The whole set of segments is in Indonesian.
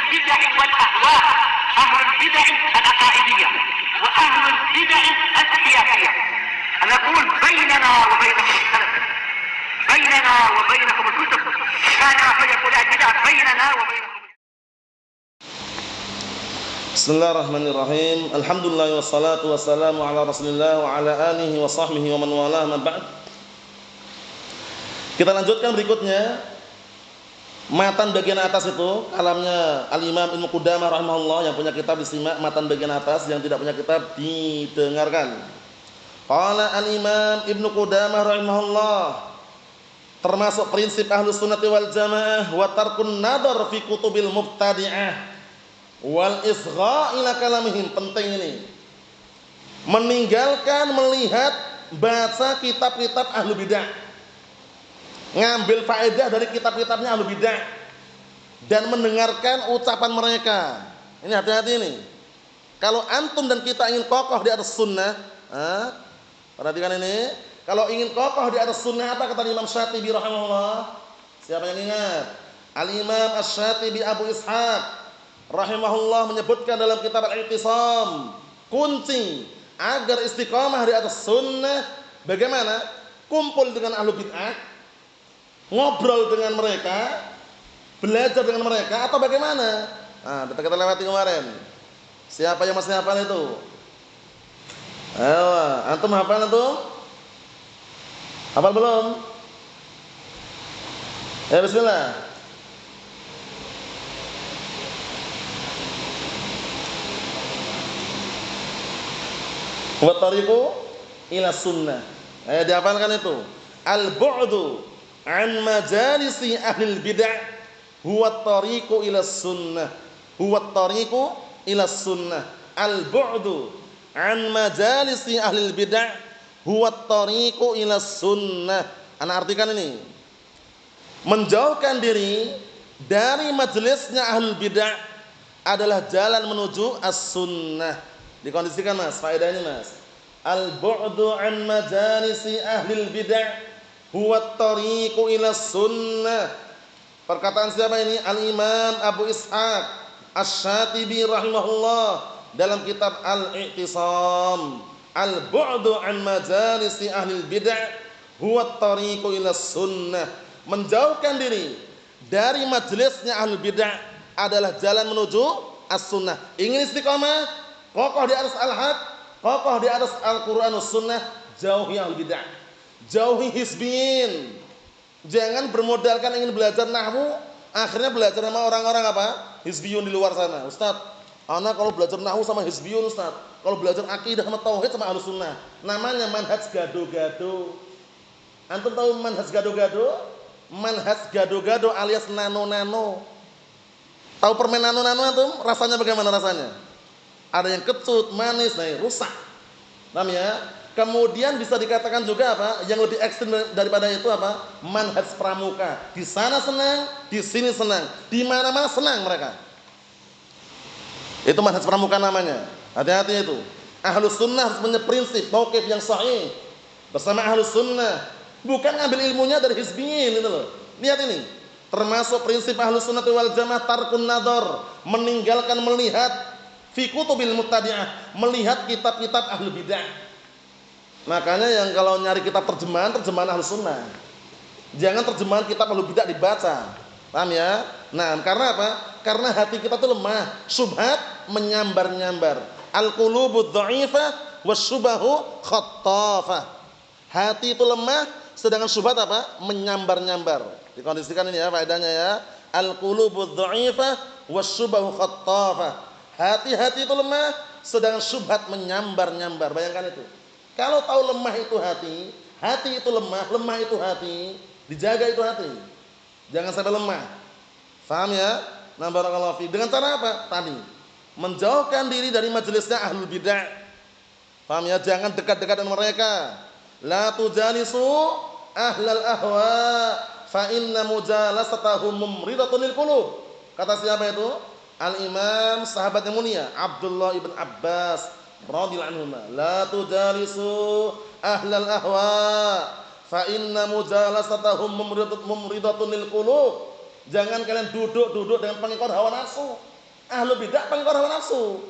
البدع والأهواء، أهل البدع العقائدية وأهل البدع السياسية. أنا أقول بيننا وبينكم السلف، بيننا وبينكم الكتب، كان فيقول البدع بيننا وبينكم. Bismillahirrahmanirrahim. Alhamdulillah wassalatu wassalamu ala Rasulillah wa ala alihi wa sahbihi wa man walah, ma ba'd. Kita lanjutkan berikutnya. Matan bagian atas itu kalamnya Al-Imam Ibnu Qudamah rahimahullah, yang punya kitab disimak, matan bagian atas, yang tidak punya kitab didengarkan. Qala Al-Imam Ibnu Qudamah rahimahullah, termasuk prinsip Ahlus Sunnati wal Jamaah wa tarkun nadhar fi kutubil mubtadi'ah wal isgha' ila kalamihim. Penting ini, meninggalkan melihat baca kitab-kitab ahlu bidah, ngambil faedah dari kitab-kitabnya ahlu bidah dan mendengarkan ucapan mereka. Ini hati-hati ini. Kalau antum dan kita ingin kokoh di atas sunnah, perhatikan ini, kalau ingin kokoh di atas sunnah, apa kata Imam Syatibi rahimahullah? Siapa yang ingat? Al-Imam Asy-Syatibi Abu Ishaq rahimahullah menyebutkan dalam kitab Al-I'tisam, kunci agar istiqamah di atas sunnah bagaimana? Kumpul dengan ahlu bid'ah, ngobrol dengan mereka, belajar dengan mereka, atau bagaimana? Kita lewati kemarin. Siapa yang masih hafal itu? Ayo, antum hafal antum? Hafal belum? Ya, bismillah. Wa tariqu ila sunnah. Dihafalkan itu. Al-bu'du an majalisi ahlil bid'ah huwa tariqu ila sunnah. Huwa tariqu ila sunnah. Al-bu'du an majalisi ahlil bid'ah huwa tariqu ila sunnah. Ana artikan ini. Menjauhkan diri dari majelisnya ahlul bid'ah adalah jalan menuju as-sunnah. Dikondisikan Mas, faedah ini Mas. Al-bu'du an majalisi ahlil bid'ah huwa at-tariqu ila sunnah. Perkataan siapa ini? Al-Imam Abu Ishaq Asy-Syatibi rahimahullah dalam kitab Al-I'tisam. Al-bu'du an majalisi ahlil bid'ah huwa at-tariqu ila sunnah. Menjauhkan diri dari majelisnya ahlul bid'ah adalah jalan menuju as-sunnah. Ingin istiqamah, kokoh di atas al-haq, kokoh di atas Al-Quran was sunnah, jauhi al-bid'ah, jauhi hizbiyin. Jangan bermodalkan ingin belajar nahwu, akhirnya belajar sama orang-orang apa? Hizbiyun di luar sana. Ustaz, anak kalau belajar nahwu sama hizbiyun Ustaz, kalau belajar akidah sama tauhid sama ahlus sunnah, namanya manhaj gado-gado. Antum tahu manhaj gado-gado? Manhaj gado-gado alias nano-nano. Tahu permen nano-nano antum? Rasanya bagaimana rasanya? Ada yang kecut, manis, rusak. Paham ya? Kemudian bisa dikatakan juga apa? Yang lebih ekstrem daripada itu apa? Manhaj pramuka. Di sana senang, di sini senang, di mana-mana senang mereka. Itu manhaj pramuka namanya. Hati-hati itu. Ahlus sunnah harus punya prinsip, mauqif yang sahih bersama ahlus sunnah. Bukan ngambil ilmunya dari hizbiyin itu loh. Lihat ini. Termasuk prinsip ahlus sunnah wal jamaah tarkun nadhar, meninggalkan melihat fi kutubil mubtadi'ah, melihat kitab-kitab ahli bidah. Makanya yang kalau nyari kitab terjemahan ahlus sunnah. Jangan terjemahan kitab ahli bidah dibaca. Paham ya? Nah, karena apa? Karena hati kita tuh lemah, syubhat menyambar-nyambar. Al-qulubud dha'ifah wasyubahu khattafah. Hati itu lemah, sedangkan syubhat apa? Menyambar-nyambar. Dikondisikan ini ya faedahnya ya. Al-qulubud dha'ifah wasyubahu khattafah. Hati-hati itu lemah, sedangkan syubhat menyambar-nyambar. Bayangkan itu. Kalau tahu lemah itu hati, hati itu lemah, lemah itu hati, dijaga itu hati. Jangan sampai lemah. Paham ya? Nah, barakallahu fi. Dengan cara apa? Tadi, menjauhkan diri dari majelisnya ahlul bidah. Paham ya? Jangan dekat-dekat dengan mereka. La tujalisu ahlal ahwa fa inna mujalasatahum mumridatun lil qulub. Kata siapa itu? Al-Imam sahabat yang mulia Abdullah ibn Abbas radhiyallahu anhu, la tujalisu ahlal ahwa fa inna mujalasatahum mumridatun lil qulub. Jangan kalian duduk-duduk dengan pengikut hawa nafsu. Ahlu bid'ah pengekor hawa nafsu.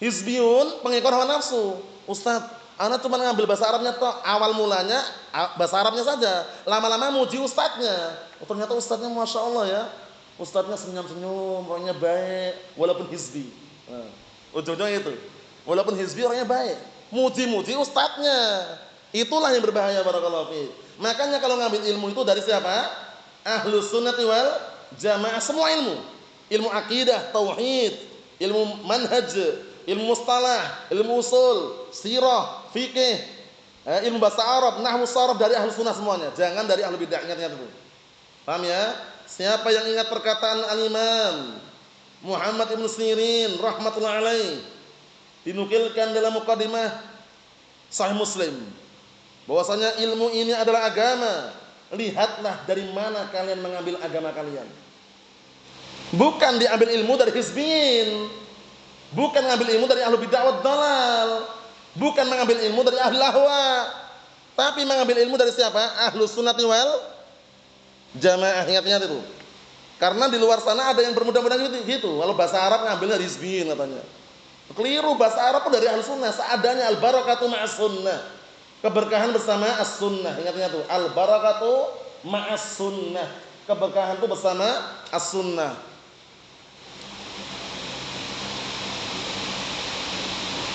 Hizbiyun pengekor hawa nafsu. Ustaz, ana cuma ngambil bahasa Arabnya toh, awal mulanya bahasa Arabnya saja. Lama-lama muji ustadznya. Oh, ternyata ustadznya Masya Allah ya. Ustadznya senyum-senyum, orangnya baik, walaupun hizbi. Nah, ujung-ujungnya itu. Walaupun hizbi orangnya baik. Muji-muji ustadznya. Itulah yang berbahaya barakallahu fiik. Makanya kalau ngambil ilmu itu dari siapa? Ahlus sunnati wal jamaah, semua ilmu. Ilmu akidah, tauhid, ilmu manhaj, ilmu mustalah, ilmu usul, sirah, fikih, ilmu bahasa Arab, nahwu sharaf dari ahlu sunnah semuanya. Jangan dari ahlu bid'ah, ingat-ingat itu. Paham ya? Siapa yang ingat perkataan al-Imam Muhammad ibn Sirin rahmatullah alaih, dinukilkan dalam muqaddimah Sahih Muslim, bahwasanya ilmu ini adalah agama. Lihatlah dari mana kalian mengambil agama kalian. Bukan diambil ilmu dari hizbiyin, bukan ngambil ilmu dari ahlu bid'ah wad dhalal, bukan mengambil ilmu dari ahli lahwa, tapi mengambil ilmu dari siapa? Ahlus sunnati wal jamaah. Ingat-ingat itu. Karena di luar sana ada yang bermudah-mudah gitu. Kalau bahasa Arab ngambilnya dari hizbiyin katanya. Keliru, bahasa Arab pun dari ahli sunnah. Seadanya al-barakatu ma'as sunnah. Keberkahan bersama as-sunnah. Ingat-ingat itu. Al-barakatu ma'as sunnah. Keberkahan itu bersama as-sunnah.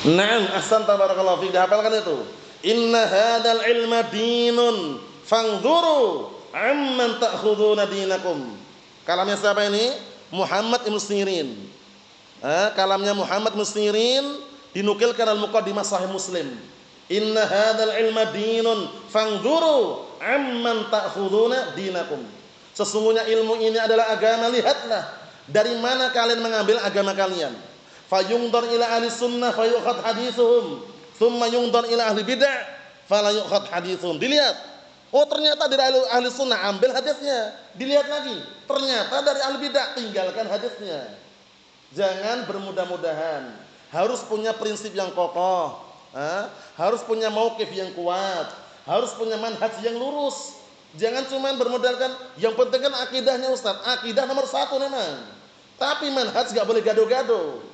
Naam, ahsanta barakallahu fiik. Dihafalkan itu. Inna hadzal ilma dinun fangduru amman ta'khuduna dinakum. Kalamnya siapa ini? Muhammad ibn Sirin. Kalamnya Muhammad ibn Sirin dinukilkan al-muqaddimah Sahih Muslim. Inna hadzal ilma dinun fangduru amman ta'khuduna dinakum. Sesungguhnya ilmu ini adalah agama, lihatlah dari mana kalian mengambil agama kalian. Fayungdar ila ahli sunnah fayukhad hadithuhum, thumma yungdar ila ahli bid'ah fala yukhad hadithuhum. Dilihat, oh ternyata dari ahli sunnah ambil hadisnya. Dilihat lagi, ternyata dari ahli bid'ah tinggalkan hadisnya. Jangan bermudah-mudahan, harus punya prinsip yang kokoh, harus punya mauqif yang kuat, harus punya manhaj yang lurus. Jangan cuma bermodalkan yang penting kan akidahnya Ustaz. Akidah nomor 1 memang, tapi manhaj gak boleh gado-gado.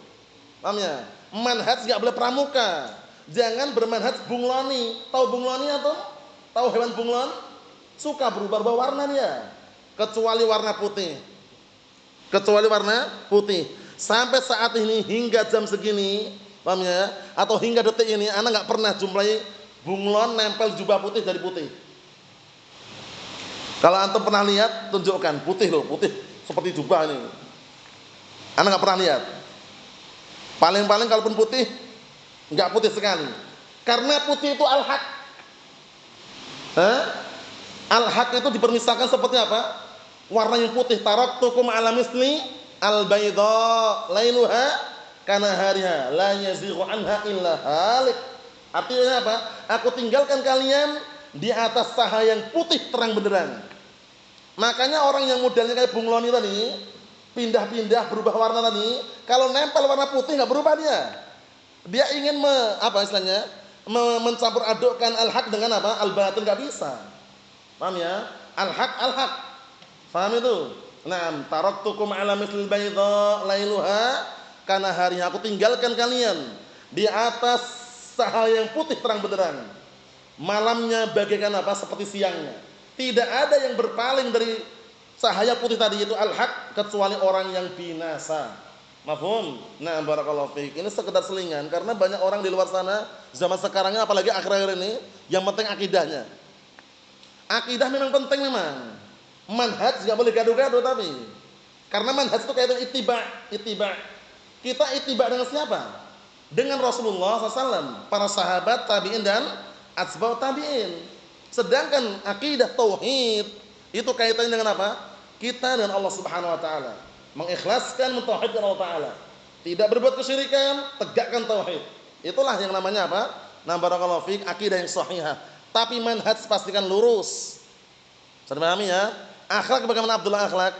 Paham ya? Manhaj enggak boleh pramuka. Jangan bermanhaj bungloni. Tahu bungloni atau? Tahu hewan bunglon? Suka berubah-ubah warna dia. Kecuali warna putih. Kecuali warna putih. Sampai saat ini hingga jam segini, paham ya? Atau hingga detik ini ana enggak pernah jumpai bunglon nempel jubah putih dari putih. Kalau antum pernah lihat, tunjukkan putih loh, putih seperti jubah ini. Ana enggak pernah lihat. Paling-paling kalaupun putih, enggak putih sekali. Karena putih itu al-haq. Al-haq itu dipermisalkan seperti apa? Warna yang putih. Taraktukum ala misli al-bayda lailuha kanahariha la yazighu anha illa halik. Artinya apa? Aku tinggalkan kalian di atas cahaya yang putih terang benderang. Makanya orang yang modelnya kayak bungloni tadi, pindah-pindah berubah warna tadi, kalau nempel warna putih nggak berubah dia. Dia ingin mencampur adukkan al-haq dengan apa? Al-batil, nggak bisa. Paham ya? Al-haq al-haq. Paham itu? Naam, taraktukum ala mithlil bayda lailuha kanahariha. Aku tinggalkan kalian di atas cahaya yang putih terang benderang. Malamnya bagaikan apa? Seperti siangnya. Tidak ada yang berpaling dari cahaya putih tadi itu al-haq kecuali orang yang binasa. Mafhum? Nah, barakallahu fiik. Ini sekedar selingan karena banyak orang di luar sana zaman sekarangnya apalagi akhir-akhir ini yang penting akidahnya. Akidah memang penting memang. Manhaj enggak boleh gaduh-gaduh tapi. Karena manhaj itu kayak ittiba. Kita ittiba dengan siapa? Dengan Rasulullah SAW, para sahabat, tabi'in dan atba'ut tabi'in. Sedangkan akidah tauhid itu kaitannya dengan apa? Kita dan Allah Subhanahu wa taala. Mengikhlaskan mentauhidkan Allah taala. Tidak berbuat kesyirikan, tegakkan tauhid. Itulah yang namanya apa? Nah, barakallahu fiik, akidah yang sahihah. Tapi manhaj pastikan lurus. Sudah pahami ya? Akhlak bagaimana Abdullah akhlak?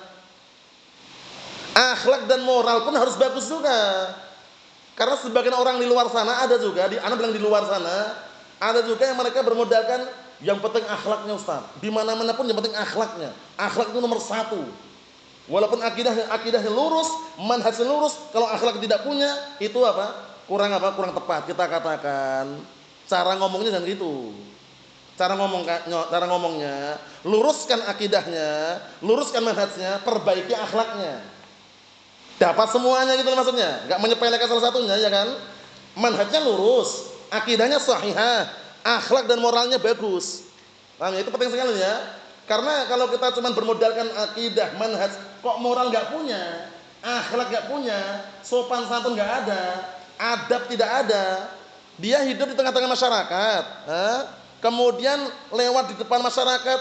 Akhlak dan moral pun harus bagus juga. Karena sebagian orang di luar sana ada juga, ana bilang di luar sana, ada juga yang mereka bermodalkan yang penting akhlaknya Ustaz. Di mana-mana pun yang penting akhlaknya. Akhlak itu nomor 1. Walaupun akidahnya lurus, manhajnya lurus, kalau akhlak tidak punya, itu apa? Kurang apa? Kurang tepat. Kita katakan cara ngomongnya jangan gitu. Cara ngomongnya, luruskan akidahnya, luruskan manhajnya, perbaiki akhlaknya. Dapat semuanya gitu maksudnya, enggak menyepelekan salah satunya ya kan? Manhajnya lurus, akidahnya sahihah, akhlak dan moralnya bagus. Paham ya? Itu penting sekali ya. Karena kalau kita cuma bermodalkan akidah, manhaj, kok moral enggak punya, akhlak enggak punya, sopan santun enggak ada, adab tidak ada. Dia hidup di tengah-tengah masyarakat, kemudian lewat di depan masyarakat,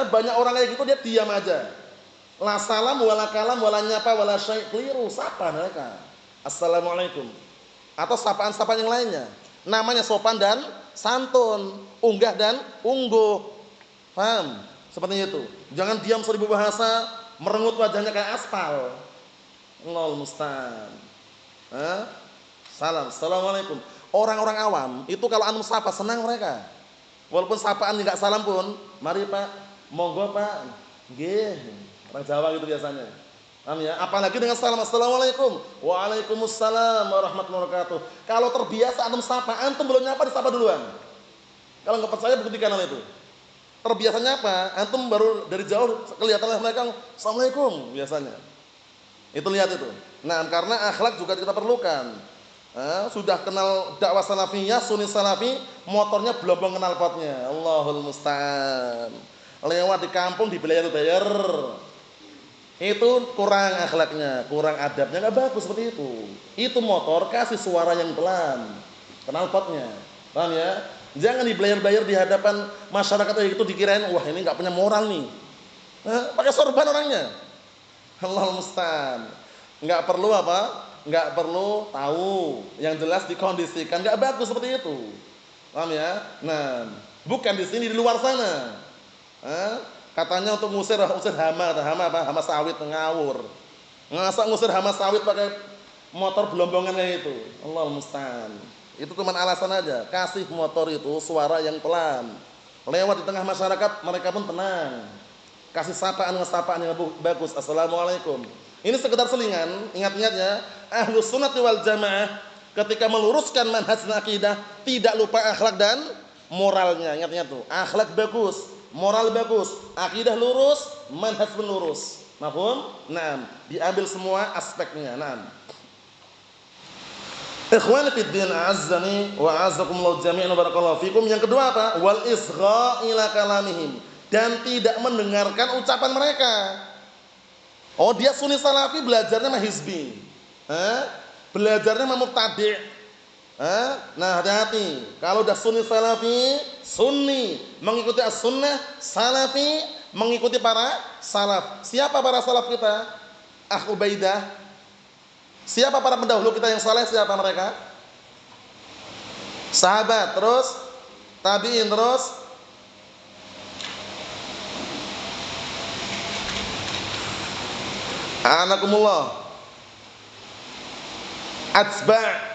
banyak orang kayak gitu dia diam aja. La salam wala kalam wala nyapa wala syai', keliru, sapa mereka. Assalamualaikum. Atau sapaan-sapaan yang lainnya. Namanya sopan dan santun, unggah dan ungguh. Paham? Seperti itu. Jangan diam seribu bahasa, merengut wajahnya kayak aspal. Allahul musta'an. Salam, assalamualaikum. Orang-orang awam itu kalau antum sapa senang mereka. Walaupun sapaan enggak salam pun, mari Pak, monggo Pak. Nggih. Orang Jawa gitu biasanya. Paham ya? Apalagi dengan salam assalamualaikum. Waalaikumsalam warahmatullahi wabarakatuh. Kalau terbiasa antum sapa, antum belum nyapa disapa duluan. Kalau enggak percaya buktikan hal itu. Terbiasanya apa? Antum baru dari jauh kelihatan oleh mereka assalamualaikum biasanya. Itu lihat itu. Nah, karena akhlak juga kita perlukan. Sudah kenal dakwah salafiyah, sunni salafi, motornya belum kenal potnya. Allahul musta'an. Lewat di kampung dibayar-bayar. Itu kurang akhlaknya, kurang adabnya, enggak bagus seperti itu. Itu motor kasih suara yang pelan. Kenal potnya. Paham ya? Jangan dibayar-bayar di hadapan masyarakat kayak gitu dikirain wah ini enggak punya moral nih. Pakai sorban orangnya. Allahul musta'an. Enggak perlu apa? Enggak perlu tahu, yang jelas dikondisikan, enggak bagus seperti itu. Paham ya? Nah, bukan di sini, di luar sana. Katanya untuk ngusir hama apa? Hama sawit ngawur. Ngasa ngusir hama sawit pakai motor belombongan kayak itu. Allahul musta'an. Itu cuma alasan aja, kasih motor itu suara yang pelan. Lewat di tengah masyarakat mereka pun tenang. Kasih sapaan yang bagus. Assalamualaikum. Ini sekedar selingan, ingat-ingat ya. Ahlus sunnah wal jamaah ketika meluruskan manhaj dan akidah tidak lupa akhlak dan moralnya. Ingat-ingat tuh, akhlak bagus, moral bagus, akidah lurus, manhaj pun lurus. Mafhum? Naam, diambil semua aspeknya. Naam. Ikhwani fid din, a'azzani wa a'azzakumullah jami'an barakallahu fikum. Yang kedua apa? Wal isgha' ila kalamihim, dan tidak mendengarkan ucapan mereka. Oh, dia sunni salafi belajarnya mah hizbi. Belajarnya mah mubtadi'. Nah, hati-hati. Kalau udah sunni salafi, sunni mengikuti as-sunnah, salafi mengikuti para salaf. Siapa para salaf kita? Ubaidah. Siapa para pendahulu kita yang saleh? Siapa mereka? Sahabat, terus tabi'in, terus anakumullah atba'.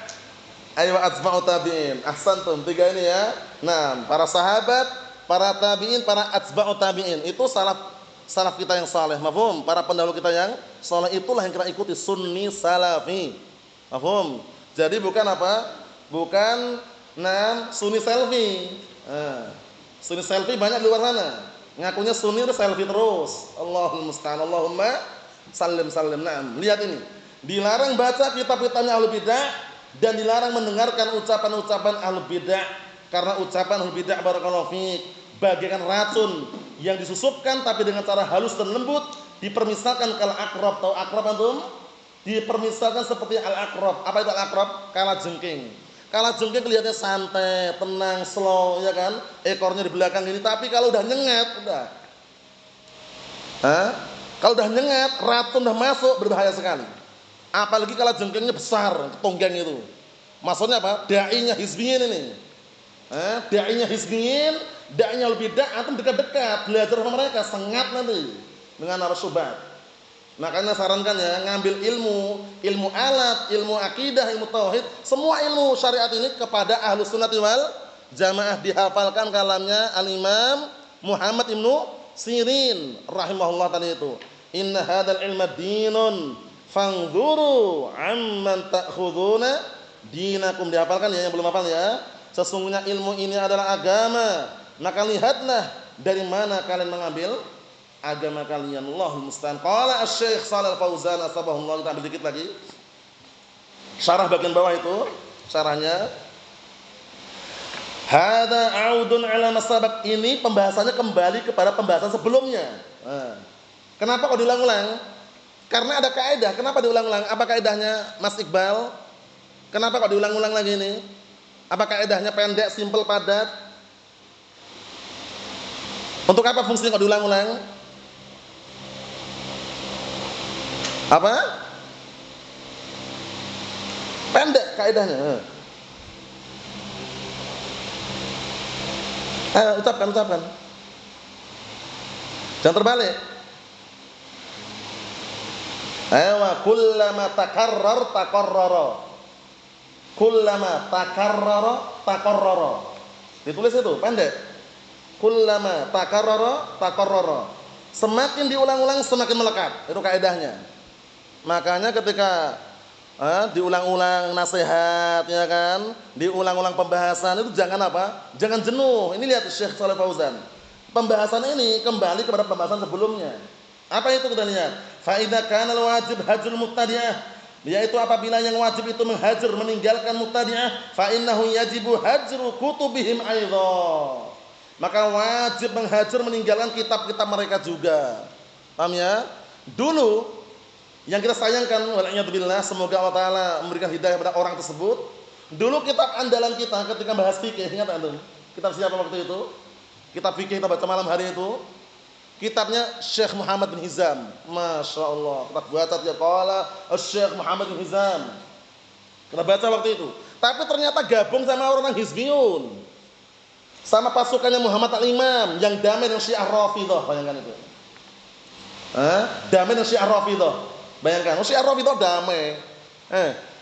Ayo atba'u tabi'in. Ahsantum, tiga ini ya. Nah, para sahabat, para tabi'in, para atba'u tabi'in. Itu salaf kita yang saleh. Mafhum? Para pendahulu kita yang saleh itulah yang kita ikuti, sunni salafi. Mafhum? Jadi bukan apa? Bukan sunni selfie. Sunni selfie banyak di luar sana. Ngakunya sunni selfie terus. Allahul musta'an. Allahumma sallim. Naam. Lihat ini. Dilarang baca kitab-kitabnya ahlul bidah dan dilarang mendengarkan ucapan-ucapan ahlul bidah, karena ucapan ahlul bidah barakallahu fiik bagaikan racun yang disusupkan tapi dengan cara halus dan lembut, dipermisalkan kal aqrab. Tahu aqrab antum? Dipermisalkan seperti al aqrab. Apa itu al aqrab? Kalajengking. Kalajengking kelihatannya santai, tenang, slow ya kan? Ekornya di belakang ini, tapi kalau udah nyengat udah. Kalau udah nyengat, racun udah masuk, berbahaya sekali. Apalagi kalau jengkingnya besar, tonggeng itu. Maksudnya apa? Dainya hizbiyin ini. Dainya hizbiyin, dainya lebih antum dekat-dekat, belajar sama mereka, sengat nanti dengan arus syubhat. Makanya sarankan ya, ngambil ilmu alat, ilmu akidah, ilmu tauhid, semua ilmu syariat ini kepada ahlus sunnah wal jamaah. Dihafalkan kalamnya al-Imam Muhammad ibnu Sirin rahimahullah tadi itu. Inna hadzal ilma dinun fanzuru amman ta'khuduna dinakum. Dihafalkan ya yang belum hafal ya. Sesungguhnya ilmu ini adalah agama, maka lihatlah dari mana kalian mengambil agama kalian. Allahul musta'an. Qala Asy-Syaikh Shalal Fauzan asbahullah, kita ambil dikit lagi. Syarah bagian bawah itu, syarahnya. Hadza 'audun 'ala masabaq. Ini pembahasannya kembali kepada pembahasan sebelumnya. Kenapa kok diulang-ulang? Karena ada kaidah. Kenapa diulang-ulang? Apa kaidahnya, Mas Iqbal? Kenapa kok diulang-ulang lagi ini? Apa kaidahnya pendek, simpel, padat? Untuk apa fungsinya kok diulang-ulang? Apa? Pendek kaidahnya. Ayo ucapkan. Jangan terbalik. Ayo, kullama takarrar taqarrara. Kullama takarrara. Ditulis itu pendek. Kullama takarrara. Semakin diulang-ulang semakin melekat. Itu kaidahnya. Makanya ketika diulang-ulang nasihat, ya kan, diulang-ulang pembahasan itu jangan apa? Jangan jenuh. Ini lihat Syekh Shalal Fauzan. Pembahasan ini kembali kepada pembahasan sebelumnya. Apa itu kita lihat? Fa idza kana al-wajib hajrul mubtadi'ah, yaitu apabila yang wajib itu menghajar, meninggalkan mubtadi'ah, fa innahu yajibu hajru kutubihim aidha. Maka wajib menghajar, meninggalkan kitab-kitab mereka juga. Paham ya? Dulu yang kita sayangkan, wala'iyadzubillah, semoga Allah Ta'ala memberikan hidayah kepada orang tersebut. Dulu kitab andalan kita ketika bahas fikih, ingat antum? Kitab siapa waktu itu? Kitab fikih kita baca malam hari itu. Kitabnya Syekh Muhammad bin Hizam. Masya Allah. Kita baca dia qala Syekh Muhammad bin Hizam. Kita baca waktu itu. Tapi ternyata gabung sama orang Hizbiyun. Sama pasukannya Muhammad Al-Imam yang damai dengan Syiah Rafidhah, bayangkan itu. Damai dengan Syiah Rafidhah. Bayangkan, Syiah Rafidhah damai.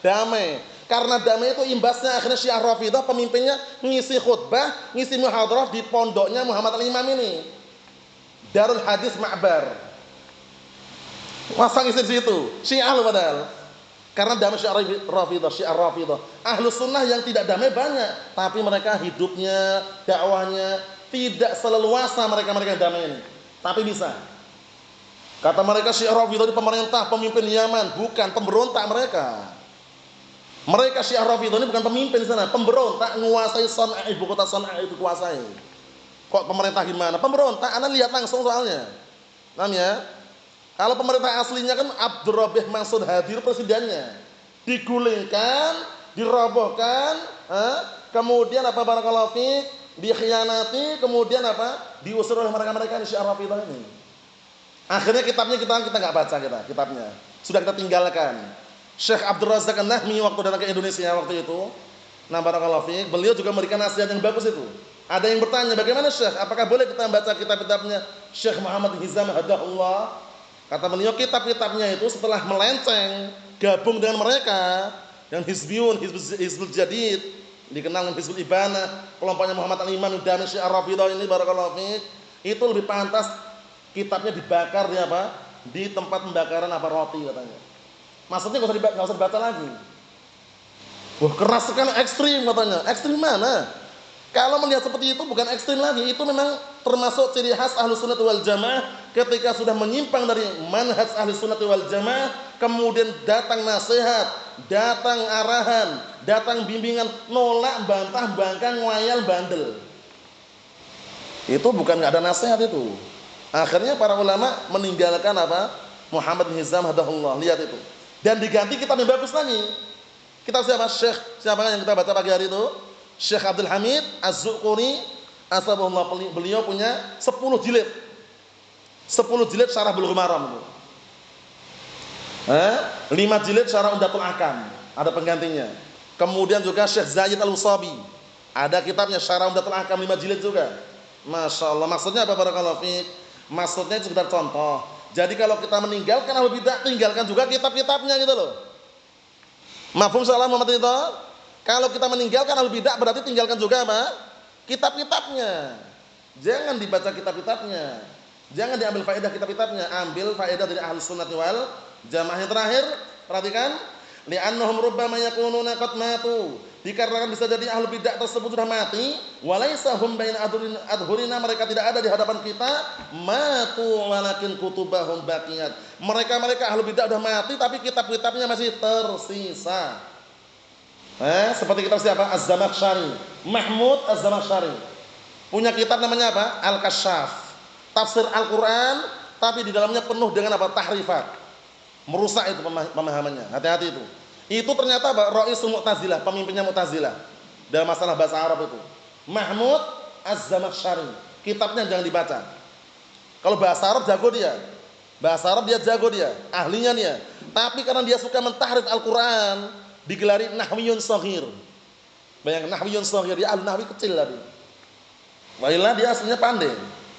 Damai. Karena damai itu imbasnya akhirnya Syiah Rafidhah pemimpinnya ngisi khutbah, ngisi muhadarah di pondoknya Muhammad Al-Imam ini. Darul Hadis Ma'bar. Masa ngisi di situ? Syiah loh padahal. Karena damai Syiah Rafidhah. Ahlus sunnah yang tidak damai banyak, tapi mereka hidupnya, dakwahnya tidak seleluasa mereka-mereka yang damai ini. Tapi bisa. Kata mereka Syiah Rafidhah di pemerintah, pemimpin Yaman, bukan pemberontak mereka. Mereka Syiah Rafidhah ini bukan pemimpin di sana, pemberontak, menguasai Sana'a, ibu kota Sana'a itu kuasai. Kok pemerintah gimana? Pemberontak, Anda lihat langsung soalnya. Paham ya? Kalau pemerintah aslinya kan Abdurrabih Mansur Hadir presidennya. Digulingkan, dirobohkan, kemudian apa barakallahu fiik, dikhianati, kemudian apa? Diusir oleh mereka-mereka di Syiah Rafidhah ini. Akhirnya kitabnya kita enggak baca kitabnya. Sudah kita tinggalkan. Syekh Abdul Razak An-Nahmi waktu datang ke Indonesia waktu itu, nah barakallahu fiik, beliau juga memberikan nasihat yang bagus itu. Ada yang bertanya, bagaimana Syekh? Apakah boleh kita baca kitab-kitabnya Syekh Muhammad Hizam hadahullah? Kata beliau, kitab-kitabnya itu setelah melenceng, gabung dengan mereka yang Hizbiyun, Hizbul Jadid, dikenal dengan Hizbul Ibanah, kelompoknya Muhammad Al-Imam dan Syiah Rafidhah ini barakallahu fiik, itu lebih pantas kitabnya dibakar di apa? Di tempat pembakaran apa roti katanya. Maksudnya enggak usah dibaca lagi. Wah, keras sekali, ekstrim katanya. Ekstrim mana? Kalau melihat seperti itu bukan ekstrim lagi, itu memang termasuk ciri khas Ahlus Sunnah wal Jamaah ketika sudah menyimpang dari manhaj Ahlus Sunnah wal Jamaah, kemudian datang nasihat, datang arahan, datang bimbingan, nolak, bantah, bangkang, ngayal, bandel. Itu bukan enggak ada nasihat itu. Akhirnya para ulama meninggalkan apa? Muhammad bin Hizam hadahullah. Lihat itu. Dan diganti kitab yang bagus lagi. Kitab siapa? Siapa yang kita baca pagi hari itu? Syekh Abdul Hamid Az-Zuquri asbahullah. Beliau punya 10 jilid. 10 jilid syarah Bulughul Maram itu. 5 jilid syarah Umdatul Ahkam. Ada penggantinya. Kemudian juga Syekh Zaid Al-Usabi. Ada kitabnya syarah Umdatul Ahkam 5 jilid juga. Masya Allah. Maksudnya apa barakallahu fiik? Maksudnya itu sekedar contoh. Jadi kalau kita meninggalkan ahlul bidah, tinggalkan juga kitab-kitabnya gitu loh. Mafhum salam Muhammad itu? Kalau kita meninggalkan ahlul bidah berarti tinggalkan juga apa? Kitab-kitabnya. Jangan dibaca kitab-kitabnya. Jangan diambil faedah kitab-kitabnya, ambil faedah dari Ahlus Sunnah wal Jamaah. Yang terakhir, perhatikan, li'annahum rubbama yakununa qad matu. Dikarenakan bisa jadi ahlu bid'ah tersebut sudah mati, walaisa hum baina adhurina, mereka tidak ada di hadapan kita, matu walakin kutubahum baqiyat. Mereka ahlu bid'ah sudah mati tapi kitab-kitabnya masih tersisa. Seperti kitab siapa? Az-Zamakhsyari, Mahmud Az-Zamakhsyari. Punya kitab namanya apa? Al-Kasyaf. Tafsir Al-Qur'an tapi di dalamnya penuh dengan apa? Tahrifat. Merusak itu pemahamannya. Hati-hati itu. Itu ternyata Ra'isul Mu'tazilah, pemimpinnya Mu'tazilah dalam masalah bahasa Arab itu. Mahmud Az-Zamakhsyari. Kitabnya jangan dibaca. Kalau bahasa Arab jago dia. Bahasa Arab dia jago dia, ahlinya dia. Tapi karena dia suka mentahrif Al-Qur'an, digelari nahwiyun shaghir. Bayangkan nahwiyun shaghir, dia ahli nahwi kecil tadi. Wailah dia aslinya pandai.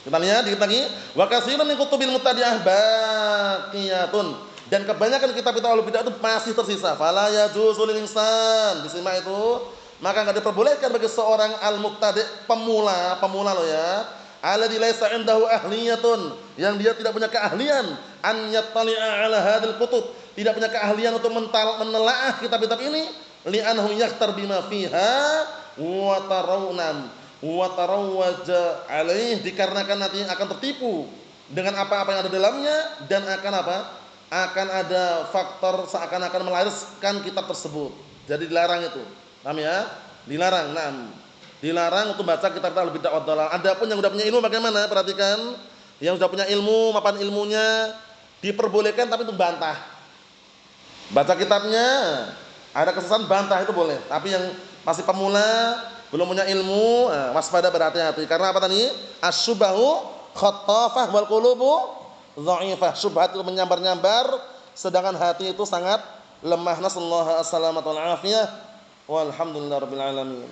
Kita lihat dikit lagi, wa katsirun min kutubil mubtadi'ah baqiyatun. Dan kebanyakan kitab-kitab ahlu bid'ah itu masih tersisa. Fala yajuzu lil insan, disimak itu, maka enggak diperbolehkan bagi seorang al-mubtadi', pemula loh ya, alladzi laisa indahu ahliyatun, yang dia tidak punya keahlian, an yattali'a ala hadzal kutub, tidak punya keahlian untuk menelaah kitab-kitab ini, li'annahu yakhtar bima fiha wa tarawwaja alaih, dikarenakan nanti akan tertipu dengan apa-apa yang ada dalamnya, dan akan apa? Akan ada faktor seakan-akan melariskan kitab tersebut. Jadi dilarang itu. Paham ya? Dilarang. Naam. Dilarang untuk baca kitab al-bid'ah wad dhalal. Adapun yang sudah punya ilmu bagaimana? Perhatikan. Yang sudah punya ilmu, mapan ilmunya diperbolehkan tapi itu bantah. Baca kitabnya, ada kesesatan bantah itu boleh. Tapi yang masih pemula, belum punya ilmu, waspada, berhati-hati. Karena apa tadi? Asy-syubhu khattafah wal qulubu dha'ifah. Syubhat itu menyambar-nyambar, sedangkan hati itu sangat lemah. Nasallahu as-salamata wal afiyah. Walhamdulillahirabbil alamin.